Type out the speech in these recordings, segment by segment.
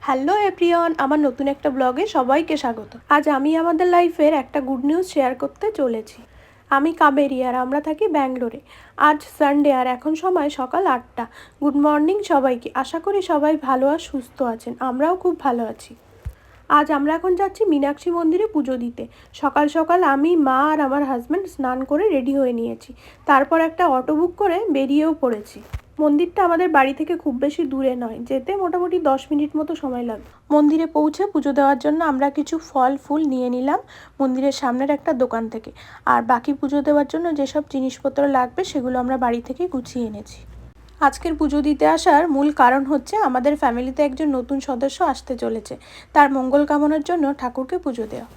Hello everyone, আমার নতুন একটা ব্লগে সবাইকে স্বাগত। আজ আমি আমাদের লাইফের একটা গুড নিউজ শেয়ার করতে চলেছি। আমি কাবেরী আর আমরা থাকি ব্যাঙ্গালোরে। আজ সানডে আর এখন সময় সকাল 8টা। গুড মর্নিং সবাইকে। আশা করি সবাই ভালো আর সুস্থ আছেন, আমরাও খুব ভালো আছি। আজ আমরা এখন যাচ্ছি মীনাক্ষী মন্দিরে পুজো দিতে। সকাল সকাল আমি, মা আর আমার হাজব্যান্ড স্নান করে রেডি হয়ে নিয়েছি। তারপর একটা অটো বুক করে বেরিয়েও পড়েছি। মন্দিরটা আমাদের বাড়ি থেকে খুব বেশি দূরে নয়, যেতে মোটামুটি 10 মিনিট মতো সময় লাগবে। মন্দিরে পৌঁছে পুজো দেওয়ার জন্য আমরা কিছু ফল ফুল নিয়ে নিলাম মন্দিরের সামনের একটা দোকান থেকে। আর বাকি পুজো দেওয়ার জন্য যেসব জিনিসপত্র লাগবে সেগুলো আমরা বাড়ি থেকে গুছিয়ে এনেছি। আজকের পুজো দিতে আসার মূল কারণ হচ্ছে আমাদের ফ্যামিলিতে একজন নতুন সদস্য আসতে চলেছে, তার মঙ্গল কামনার জন্য ঠাকুরকে পুজো দেওয়া।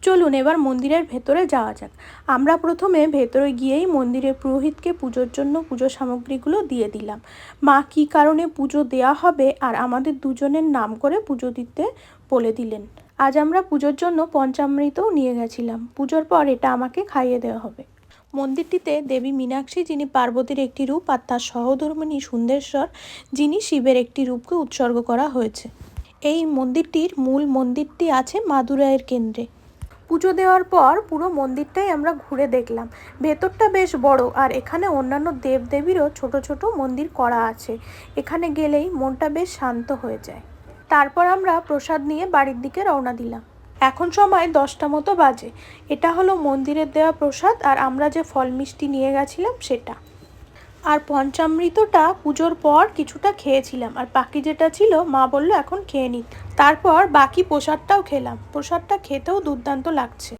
চলুন এবার মন্দিরের ভেতরে যাওয়া যাক। আমরা প্রথমে ভেতরে গিয়েই মন্দিরের পুরোহিতকে পুজোর জন্য পুজো সামগ্রীগুলো দিয়ে দিলাম। মা কী কারণে পুজো দেওয়া হবে আর আমাদের দুজনের নাম করে পুজো দিতে বলে দিলেন। আজ আমরা পুজোর জন্য পঞ্চামৃতও নিয়ে গেছিলাম। পুজোর পর এটা আমাকে খাইয়ে দেওয়া হবে। মন্দিরটিতে দেবী মীনাক্ষী, যিনি পার্বতীর একটি রূপ, আর তার সহধর্মিণী সুন্দরেশ্বর, যিনি শিবের একটি রূপকে উৎসর্গ করা হয়েছে। এই মন্দিরটির মূল মন্দিরটি আছে মাদুরাইয়ের কেন্দ্রে। পুজো দেওয়ার পর পুরো মন্দিরটাই আমরা ঘুরে দেখলাম। ভেতরটা বেশ বড় আর এখানে অন্যান্য দেবদেবীরও ছোট ছোট মন্দির করা আছে। এখানে গেলেই মনটা বেশ শান্ত হয়ে যায়। তারপর আমরা প্রসাদ নিয়ে বাড়ির দিকে রওনা দিলাম। এখন সময় 10টা মতো বাজে। এটা হলো মন্দিরের দেওয়া প্রসাদ আর আমরা যে ফল মিষ্টি নিয়ে গেছিলাম সেটা। আর পঞ্চামৃতটা পুজোর পর কিছুটা খেয়েছিলাম, আর বাকি যেটা ছিল মা বললো এখন খেয়ে নিতে। তারপর বাকি প্রসাদটাও খেলাম। প্রসাদটা খেতেও দুর্দান্ত লাগছে।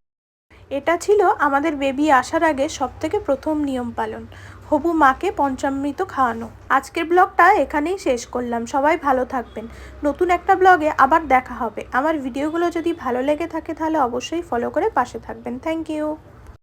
এটা ছিল আমাদের বেবি আসার আগে সবথেকে প্রথম নিয়ম পালন, হবু মাকে পঞ্চামৃত খাওয়ানো। আজকের ব্লগটা এখানেই শেষ করলাম। সবাই ভালো থাকবেন। নতুন একটা ব্লগে আবার দেখা হবে। আমার ভিডিওগুলো যদি ভালো লেগে থাকে তাহলে অবশ্যই ফলো করে পাশে থাকবেন। Thank you.